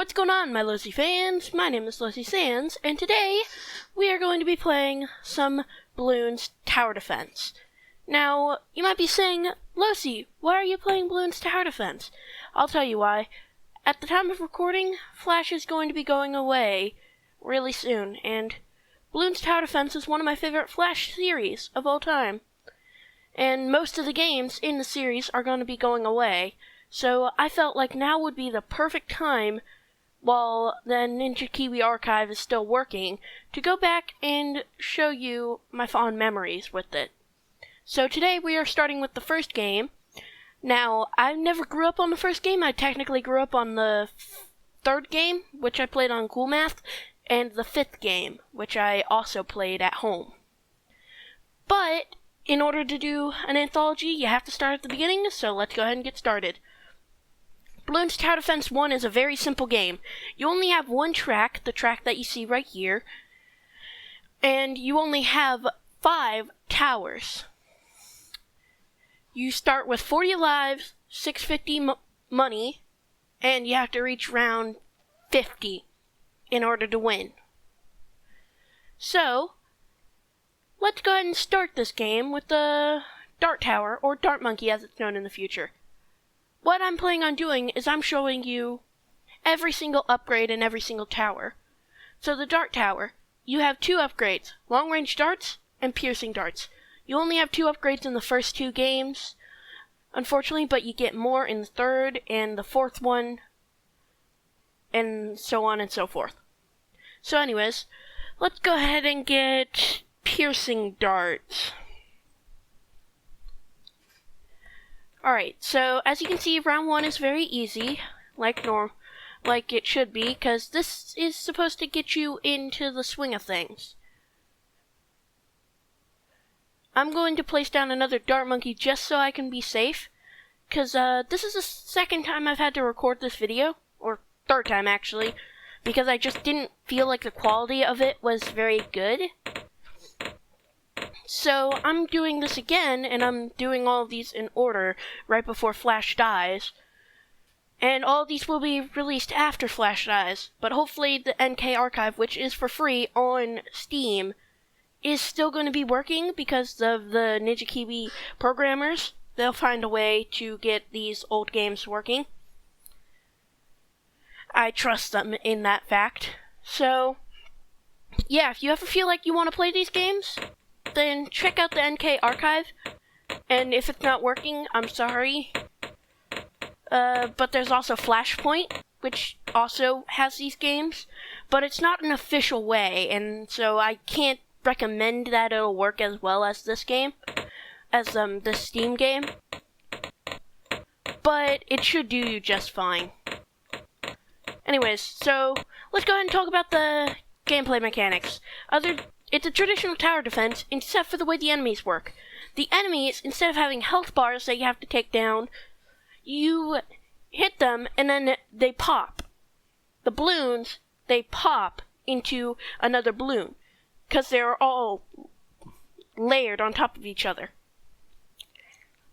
What's going on, my Losi fans? My name is Losisans, and today we are going to be playing some Bloons Tower Defense. Now, you might be saying, Losi, why are you playing Bloons Tower Defense? I'll tell you why. At the time of recording, Flash is going to be going away really soon, and Bloons Tower Defense is one of my favorite Flash series of all time. And most of the games in the series are going to be going away, so I felt like now would be the perfect time, while the Ninja Kiwi archive is still working, to go back and show you my fond memories with it. So today we are starting with the first game. Now, I never grew up on the first game. I technically grew up on the third game, which I played on Cool Math, and the fifth game, which I also played at home. But in order to do an anthology, you have to start at the beginning, so let's go ahead and get started. Bloons Tower Defense 1 is a very simple game. You only have one track, the track that you see right here, and you only have 5 towers. You start with 40 lives, 650 money, and you have to reach round 50 in order to win. So, let's go ahead and start this game with the Dart Tower, or Dart Monkey as it's known in the future. What I'm planning on doing is I'm showing you every single upgrade in every single tower. So the Dart Tower, you have 2 upgrades, long-range darts and piercing darts. You only have 2 upgrades in the first 2 games, unfortunately, but you get more in the third and the fourth one, and so on and so forth. So anyways, let's go ahead and get piercing darts. Alright, so as you can see, round 1 is very easy, like it should be, because this is supposed to get you into the swing of things. I'm going to place down another Dart Monkey just so I can be safe, because this is the second time I've had to record this video, or third time actually, because I just didn't feel like the quality of it was very good. So I'm doing this again, and I'm doing all of these in order right before Flash dies. And all of these will be released after Flash dies, but hopefully the NK archive, which is for free on Steam, is still going to be working because of the Ninja Kiwi programmers. They'll find a way to get these old games working. I trust them in that fact. So, yeah, if you ever feel like you want to play these games, then check out the NK archive, and if it's not working, I'm sorry. But there's also Flashpoint, which also has these games, but it's not an official way, and so I can't recommend that it'll work as well as this game, as the Steam game, but it should do you just fine. Anyways, so let's go ahead and talk about the gameplay mechanics. It's a traditional tower defense, except for the way the enemies work. The enemies, instead of having health bars that you have to take down, you hit them and then they pop. The balloons, they pop into another balloon, because they're all layered on top of each other.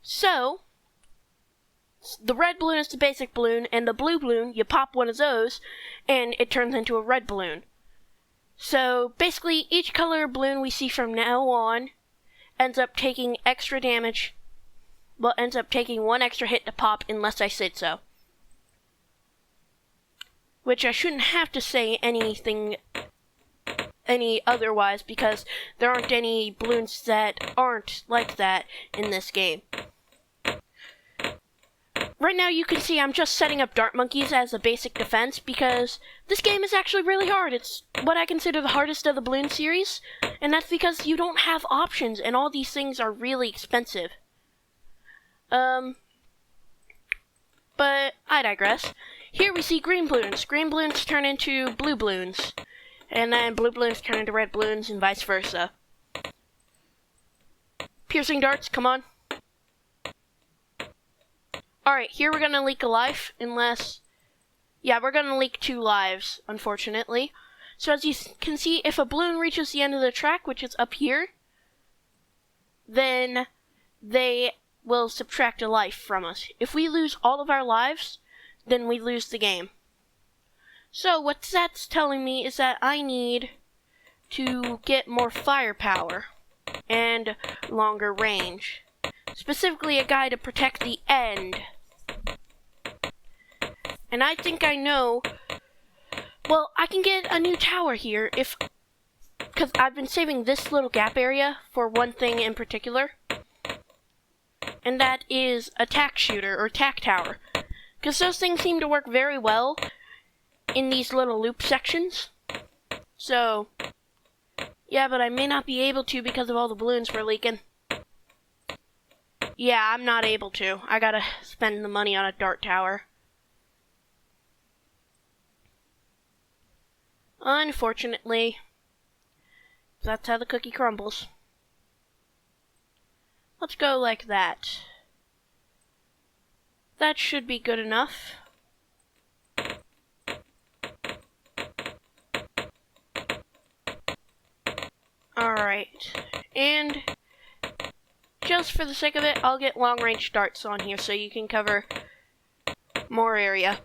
So, the red balloon is the basic balloon, and the blue balloon, you pop one of those, and it turns into a red balloon. So, basically, each color balloon we see from now on ends up taking extra damage, well, ends up taking 1 extra hit to pop unless I said so. Which I shouldn't have to say any otherwise, because there aren't any balloons that aren't like that in this game. Right now you can see I'm just setting up Dart Monkeys as a basic defense because this game is actually really hard. It's what I consider the hardest of the Bloons series, and that's because you don't have options and all these things are really expensive. But I digress. Here we see green balloons. Green balloons turn into blue balloons, and then blue balloons turn into red balloons and vice versa. Piercing darts, come on. Alright, here we're gonna leak a life, unless... Yeah, we're gonna leak 2 lives, unfortunately. So as you can see, if a balloon reaches the end of the track, which is up here, then they will subtract a life from us. If we lose all of our lives, then we lose the game. So what that's telling me is that I need to get more firepower and longer range. Specifically a guy to protect the end. And I think I know, well, I can get a new tower here because I've been saving this little gap area for one thing in particular. And that is a tack shooter or tack tower. Because those things seem to work very well in these little loop sections. So, yeah, but I may not be able to because of all the balloons we're leaking. Yeah, I'm not able to. I gotta spend the money on a dart tower. Unfortunately, that's how the cookie crumbles. Let's go like that. That should be good enough. Alright, and just for the sake of it, I'll get long-range darts on here so you can cover more area.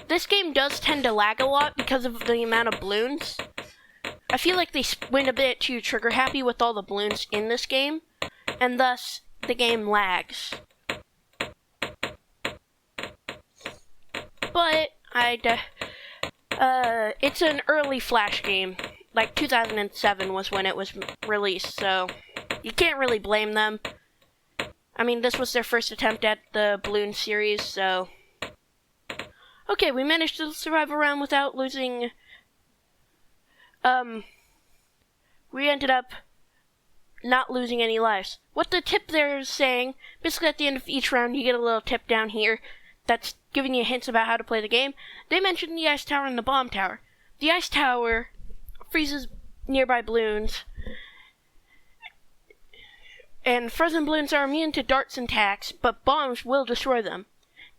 This game does tend to lag a lot because of the amount of balloons. I feel like they went a bit too trigger-happy with all the balloons in this game, and thus the game lags. But it's an early Flash game. Like 2007 was when it was released, so you can't really blame them. I mean, this was their first attempt at the Bloons series, so... Okay, we managed to survive a round without losing... We ended up not losing any lives. What the tip there is saying, basically at the end of each round you get a little tip down here that's giving you hints about how to play the game. They mentioned the ice tower and the bomb tower. The ice tower freezes nearby balloons, and frozen balloons are immune to darts and tacks, but bombs will destroy them.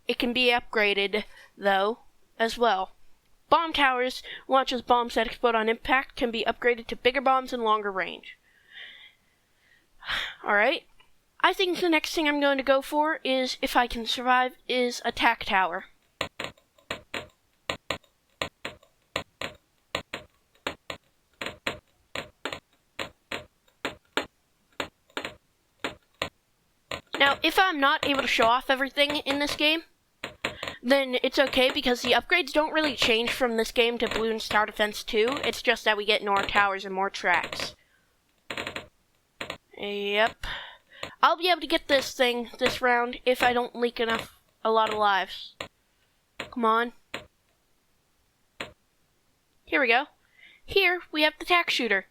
It can be upgraded, though, as well. Bomb towers launch as bombs that explode on impact can be upgraded to bigger bombs and longer range. Alright, I think the next thing I'm going to go for is, if I can survive, is a tack tower. Now, if I'm not able to show off everything in this game, then it's okay because the upgrades don't really change from this game to Bloons Tower Defense 2. It's just that we get more towers and more tracks. Yep. I'll be able to get this thing this round if I don't leak a lot of lives. Come on. Here we go. Here we have the tack shooter.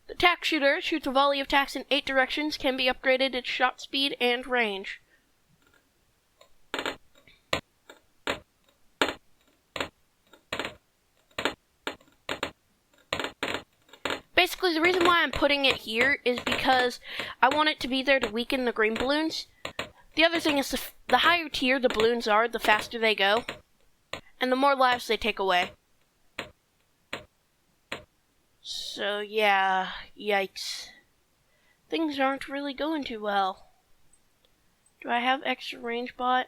The tack shooter shoots a volley of tacks in 8 directions, can be upgraded its shot speed and range. Basically, the reason why I'm putting it here is because I want it to be there to weaken the green balloons. The other thing is the higher tier the balloons are, the faster they go, and the more lives they take away. So yeah, yikes. Things aren't really going too well. Do I have extra range bot?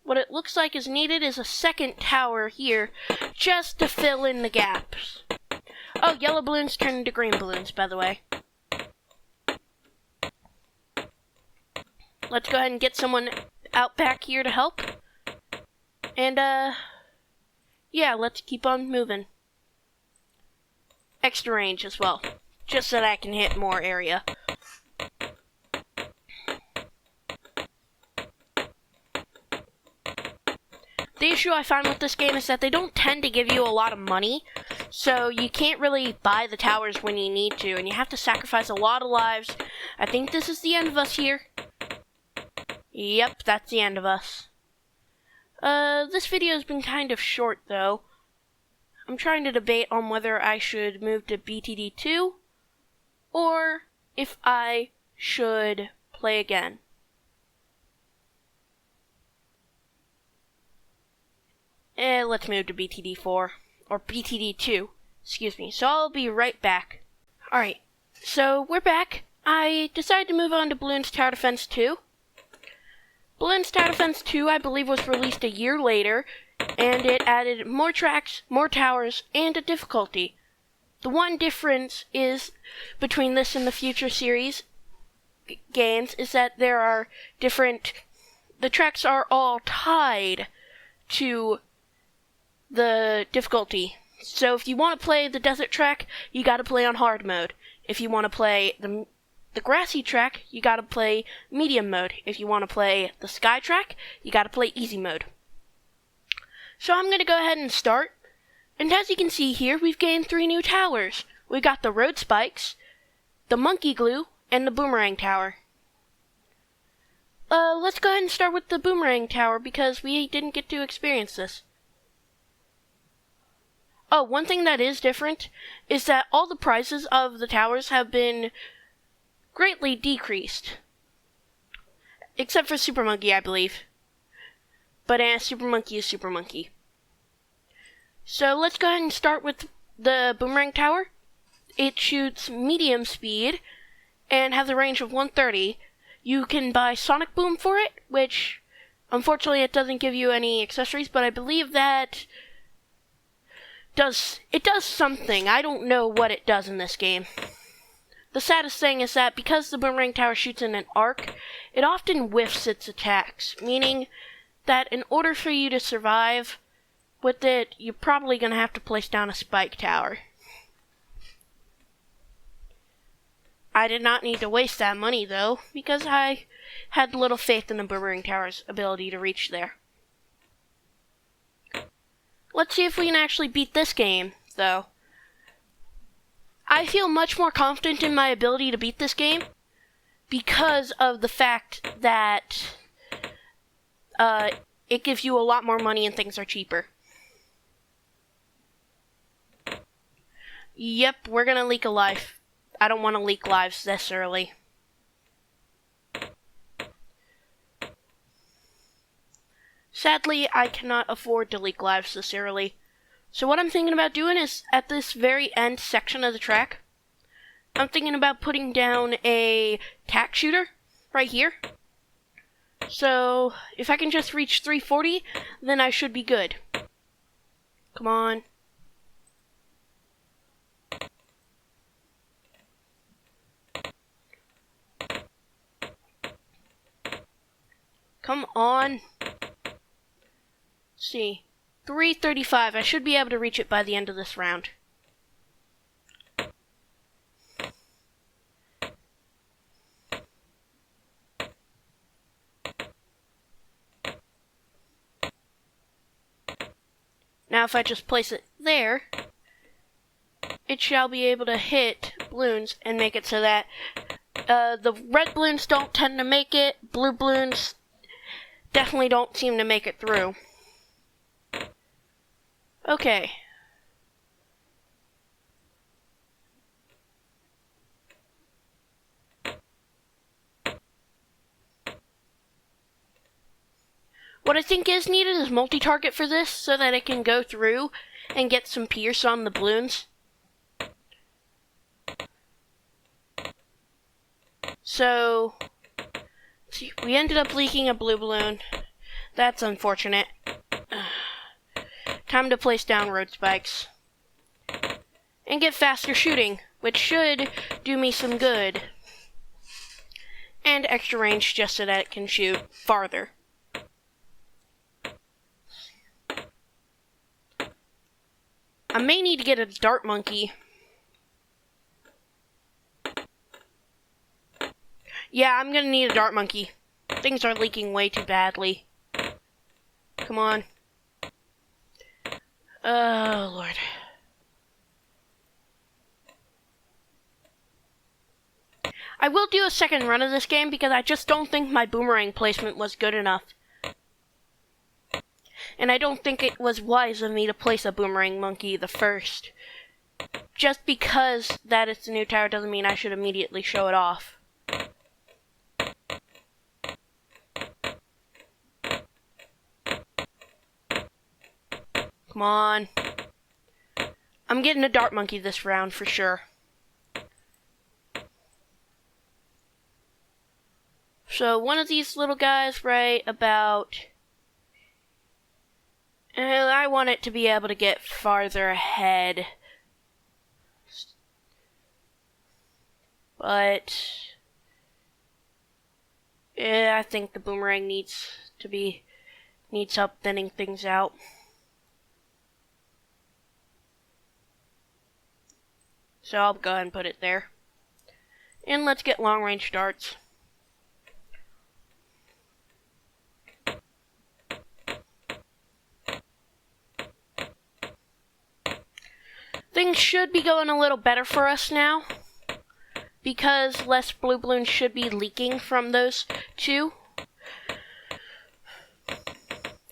What it looks like is needed is a second tower here, just to fill in the gaps. Oh, yellow balloons turn into green balloons, by the way. Let's go ahead and get someone out back here to help. And, yeah, let's keep on moving. Extra range as well, just so that I can hit more area. The issue I find with this game is that they don't tend to give you a lot of money, so you can't really buy the towers when you need to, and you have to sacrifice a lot of lives. I think this is the end of us here. Yep, that's the end of us. This video has been kind of short, though. I'm trying to debate on whether I should move to BTD 2, or if I should play again. Let's move to BTD 4, or BTD 2, excuse me. So I'll be right back. Alright, so we're back. I decided to move on to Bloons Tower Defense 2. Bloons Tower Defense 2, I believe, was released a year later, and it added more tracks, more towers, and a difficulty. The one difference is between this and the future series games is that there are the tracks are all tied to the difficulty. So if you want to play the desert track, you gotta play on hard mode. If you want to play the grassy track, you gotta play medium mode. If you want to play the sky track, you gotta play easy mode. So I'm gonna go ahead and start. And as you can see here, we've gained 3 new towers. We got the road spikes, the monkey glue, and the boomerang tower. Let's go ahead and start with the boomerang tower because we didn't get to experience this. Oh, one thing that is different is that all the prices of the towers have been greatly decreased. Except for Super Monkey, I believe. But Super Monkey is Super Monkey. So let's go ahead and start with the boomerang tower. It shoots medium speed and has a range of 130. You can buy Sonic Boom for it, which unfortunately it doesn't give you any accessories, but I believe that does something. I don't know what it does in this game. The saddest thing is that because the boomerang tower shoots in an arc, it often whiffs its attacks, meaning that in order for you to survive with it, you're probably going to have to place down a spike tower. I did not need to waste that money, though, because I had little faith in the boomerang tower's ability to reach there. Let's see if we can actually beat this game, though. I feel much more confident in my ability to beat this game because of the fact that it gives you a lot more money and things are cheaper. Yep, we're gonna leak a life. I don't want to leak lives this early. Sadly, I cannot afford to leak lives this early. So what I'm thinking about doing is, at this very end section of the track, I'm thinking about putting down a tack shooter right here. So, if I can just reach 340, then I should be good. Come on. Come on. Let's see. 335. I should be able to reach it by the end of this round. Now if I just place it there, it shall be able to hit balloons and make it so that the red balloons don't tend to make it. Blue balloons definitely don't seem to make it through. Okay. What I think is needed is multi-target for this so that it can go through and get some pierce on the balloons. So, see, we ended up leaking a blue balloon. That's unfortunate. Time to place down road spikes. And get faster shooting, which should do me some good. And extra range just so that it can shoot farther. I may need to get a dart monkey. Yeah, I'm gonna need a dart monkey. Things are leaking way too badly. Come on. Oh, Lord. I will do a second run of this game because I just don't think my boomerang placement was good enough. And I don't think it was wise of me to place a boomerang monkey the first. Just because that it's a new tower doesn't mean I should immediately show it off. Come on. I'm getting a dart monkey this round for sure. So one of these little guys right about... And I want it to be able to get farther ahead. But... yeah, I think the boomerang needs help thinning things out. So I'll go ahead and put it there. And let's get long range darts. Things should be going a little better for us now, because less blue balloons should be leaking from those two.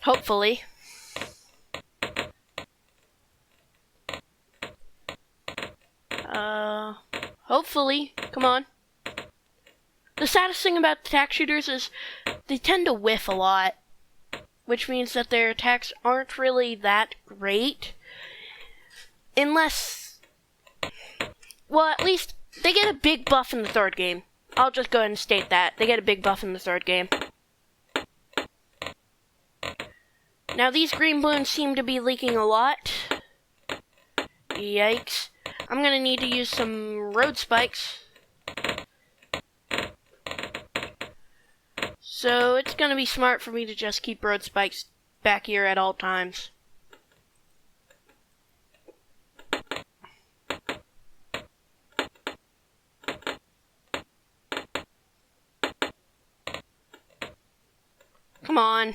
Hopefully. Hopefully. Come on. The saddest thing about attack shooters is they tend to whiff a lot, which means that their attacks aren't really that great. Unless, well, at least they get a big buff in the third game. I'll just go ahead and state that. They get a big buff in the third game. Now, these green balloons seem to be leaking a lot. Yikes. I'm going to need to use some road spikes. So, it's going to be smart for me to just keep road spikes back here at all times. Come on.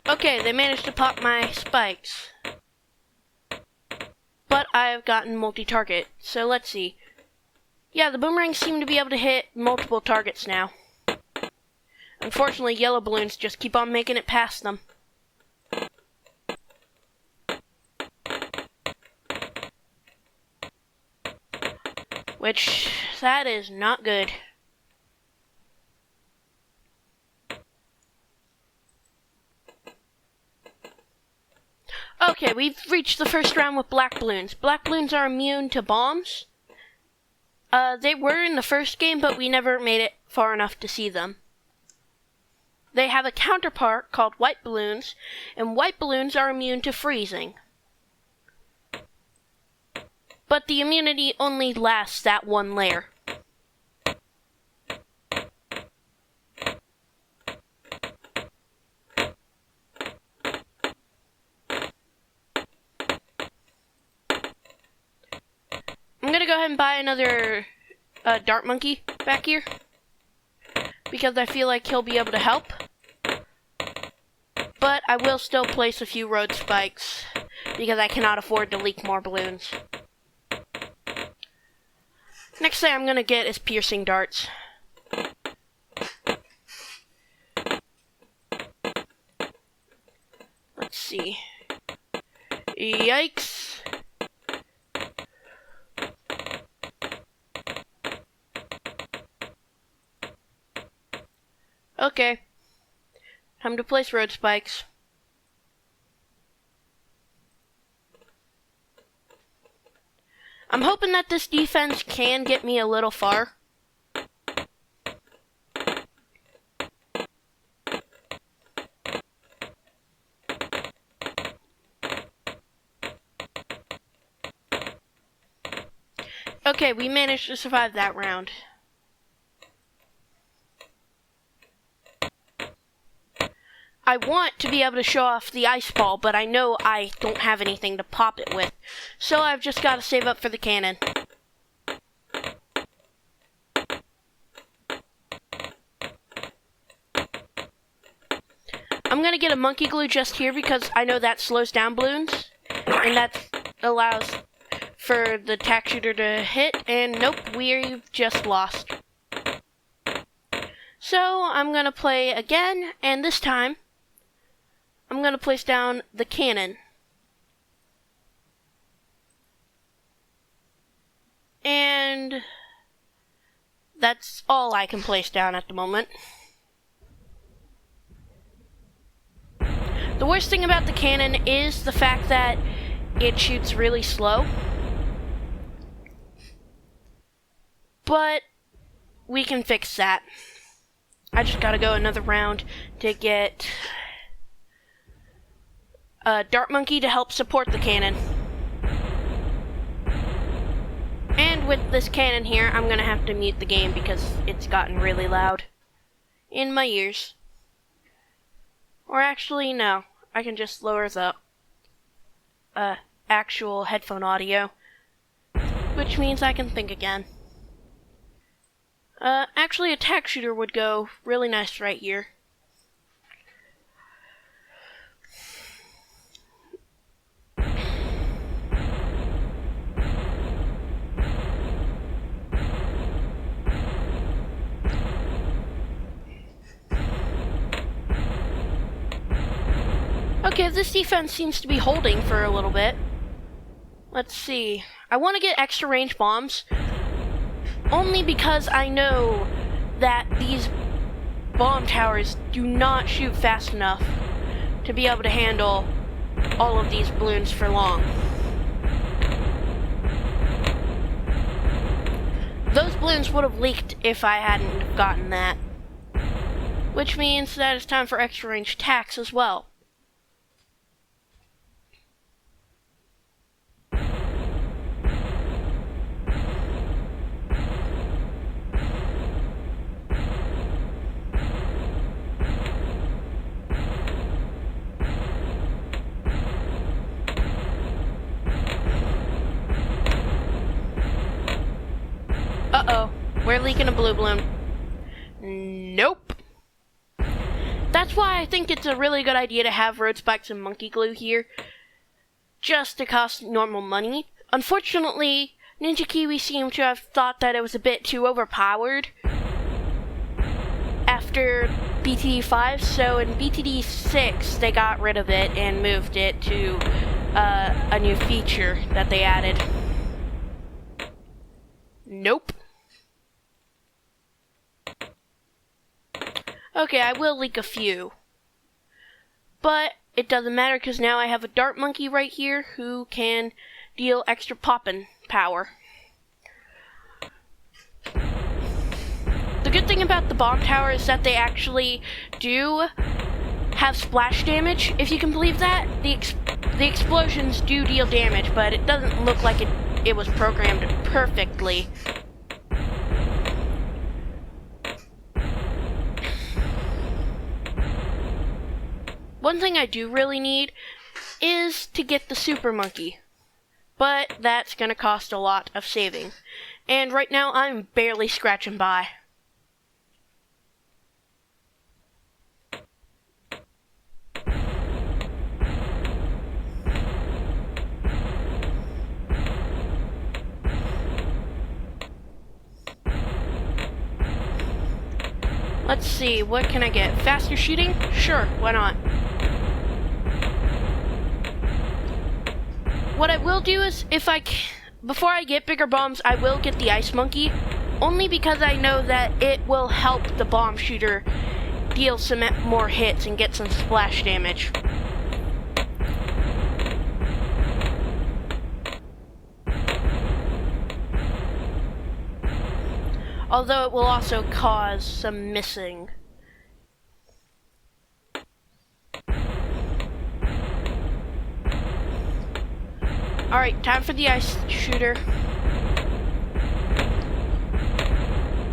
Okay, they managed to pop my spikes. But I've gotten multi-target, so let's see. Yeah, the boomerangs seem to be able to hit multiple targets now. Unfortunately, yellow balloons just keep on making it past them. Which, that is not good. Okay, we've reached the first round with black balloons. Black balloons are immune to bombs. They were in the first game, but we never made it far enough to see them. They have a counterpart called white balloons, and white balloons are immune to freezing. But the immunity only lasts that one layer. I'm gonna go ahead and buy another dart monkey back here, because I feel like he'll be able to help. But I will still place a few road spikes, because I cannot afford to leak more balloons. Next thing I'm gonna get is piercing darts. Let's see. Yikes. Okay. Time to place road spikes. I'm hoping that this defense can get me a little far. Okay, we managed to survive that round. I want to be able to show off the ice ball, but I know I don't have anything to pop it with. So I've just got to save up for the cannon. I'm going to get a monkey glue just here because I know that slows down balloons. And that allows for the tack shooter to hit. And nope, we've just lost. So I'm going to play again, and this time I'm going to place down the cannon. And that's all I can place down at the moment. The worst thing about the cannon is the fact that it shoots really slow. But we can fix that. I just gotta go another round to get a Dart Monkey to help support the cannon. And with this cannon here, I'm gonna have to mute the game because it's gotten really loud in my ears. Or actually, no. I can just lower the actual headphone audio, which means I can think again. Actually, a tack shooter would go really nice right here. Okay, this defense seems to be holding for a little bit. Let's see. I want to get extra range bombs, only because I know that these bomb towers do not shoot fast enough to be able to handle all of these balloons for long. Those balloons would have leaked if I hadn't gotten that, which means that it's time for extra range attacks as well. Uh-oh, we're leaking a blue balloon. Nope. That's why I think it's a really good idea to have road spikes and monkey glue here, just to cost normal money. Unfortunately, Ninja Kiwi seemed to have thought that it was a bit too overpowered after BTD 5, so in BTD 6 they got rid of it and moved it to a new feature that they added. Nope. Okay, I will leak a few. But it doesn't matter because now I have a Dart Monkey right here who can deal extra poppin' power. The good thing about the bomb tower is that they actually do have splash damage, if you can believe that. The explosions do deal damage, but it doesn't look like it was programmed perfectly. One thing I do really need is to get the Super Monkey, but that's going to cost a lot of saving, and right now I'm barely scratching by. Let's see, what can I get? Faster shooting? Sure, why not? What I will do is, before I get bigger bombs, I will get the Ice Monkey, only because I know that it will help the bomb shooter deal some more hits and get some splash damage. Although it will also cause some missing. Alright, time for the ice shooter.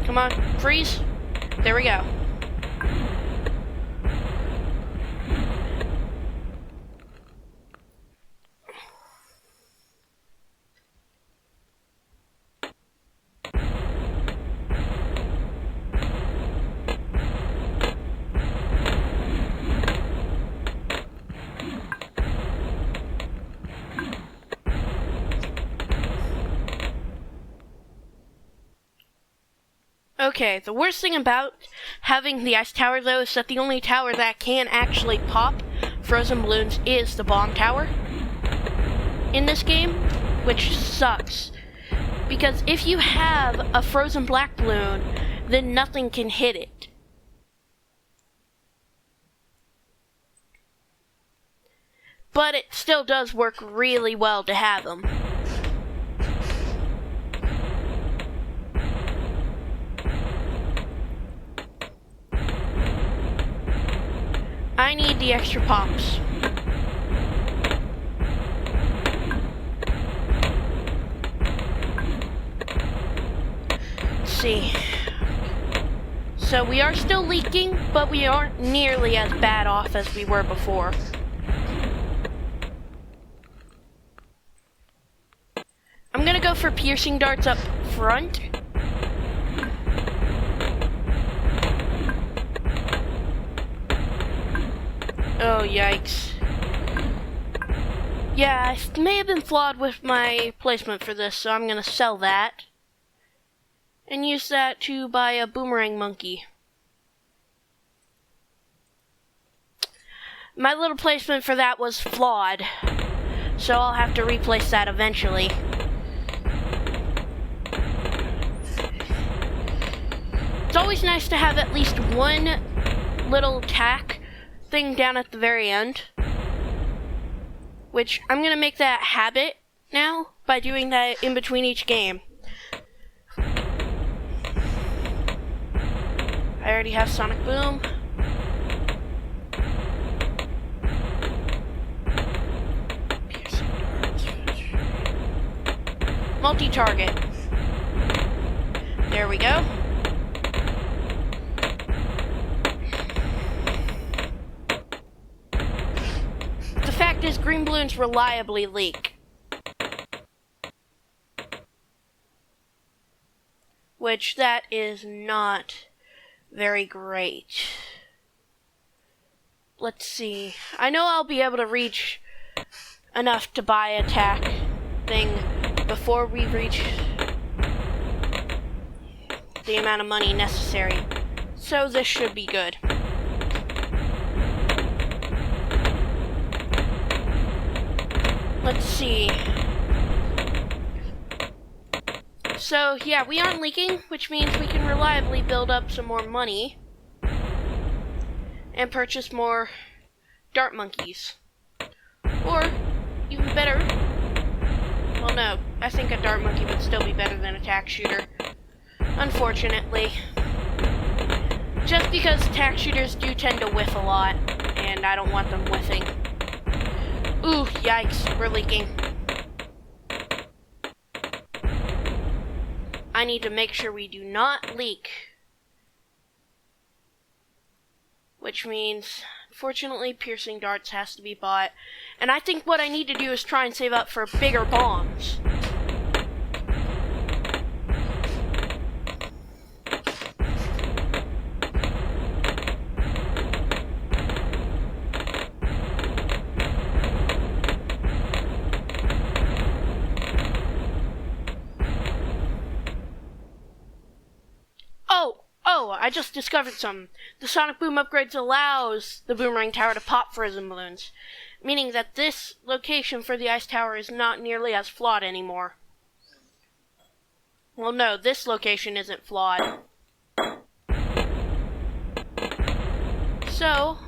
Come on, freeze. There we go. Okay, the worst thing about having the ice tower, though, is that the only tower that can actually pop frozen balloons is the bomb tower in this game, which sucks. Because if you have a frozen black balloon, then nothing can hit it. But it still does work really well to have them. the extra pops. Let's see. So we are still leaking, but we aren't nearly as bad off as we were before. I'm gonna go for piercing darts up front. Oh, yikes. Yeah, I may have been flawed with my placement for this, so I'm gonna sell that. And use that to buy a boomerang monkey. My little placement for that was flawed, so I'll have to replace that eventually. It's always nice to have at least one little tack thing down at the very end, which I'm gonna make that habit now by doing that in between each game. I already have Sonic Boom. Multi-target. There we go. The fact is, green balloons reliably leak. Which, that is not very great. Let's see. I know I'll be able to reach enough to buy a tack thing before we reach the amount of money necessary. So this should be good. Let's see. So, yeah, we aren't leaking, which means we can reliably build up some more money and purchase more dart monkeys. Or, even better, well, no, I think a dart monkey would still be better than a tack shooter, unfortunately. Just because tack shooters do tend to whiff a lot, and I don't want them whiffing. Ooh, yikes, we're leaking. I need to make sure we do not leak. Which means, unfortunately, piercing darts has to be bought. And I think what I need to do is try and save up for bigger bombs. I just discovered some. The Sonic Boom upgrades allows the Boomerang Tower to pop frozen balloons, meaning that this location for the Ice Tower is not nearly as flawed anymore. Well, no, this location isn't flawed. So,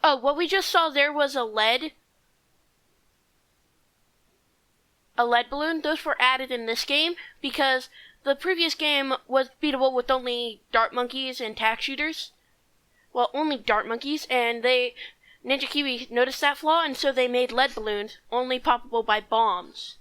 oh, what we just saw there was a lead balloon. Those were added in this game because the previous game was beatable with only dart monkeys and tack shooters. Well, only dart monkeys, and Ninja Kiwi noticed that flaw, and so they made lead balloons, only poppable by bombs.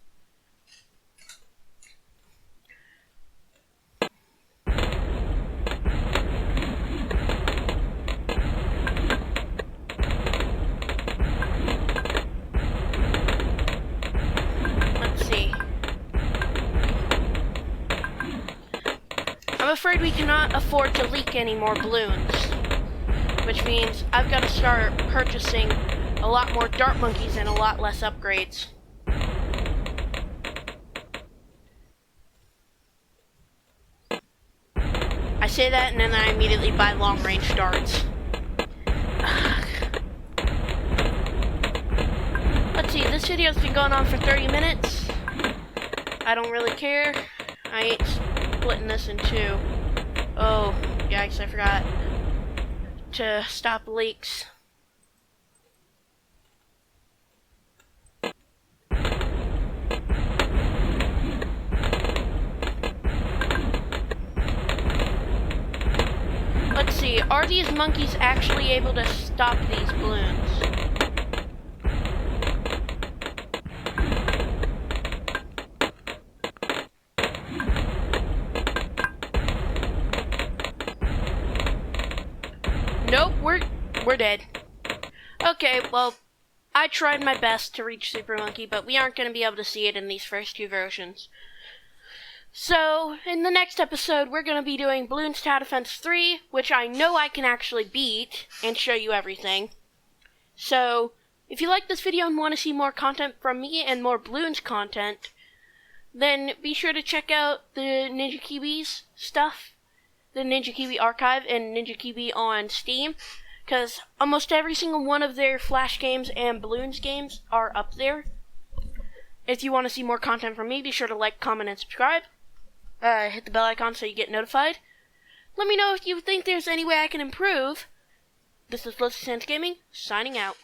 I'm afraid we cannot afford to leak any more balloons, which means I've got to start purchasing a lot more dart monkeys and a lot less upgrades. I say that and then I immediately buy long range darts. Let's see, this video's been going on for 30 minutes. I don't really care. I ain't splitting this in two. Oh, yikes, I forgot to stop leaks. Let's see, are these monkeys actually able to stop these balloons? Nope, we're dead. Okay, well, I tried my best to reach Super Monkey, but we aren't going to be able to see it in these first two versions. So, in the next episode, we're going to be doing Bloons Tower Defense 3, which I know I can actually beat, and show you everything. So, if you like this video and want to see more content from me and more Bloons content, then be sure to check out the Ninja Kiwi's stuff, the Ninja Kiwi archive and Ninja Kiwi on Steam, because almost every single one of their Flash games and Bloons games are up there. If you want to see more content from me, be sure to like, comment, and subscribe. Hit the bell icon so you get notified. Let me know if you think there's any way I can improve. This is Losisans Gaming, signing out.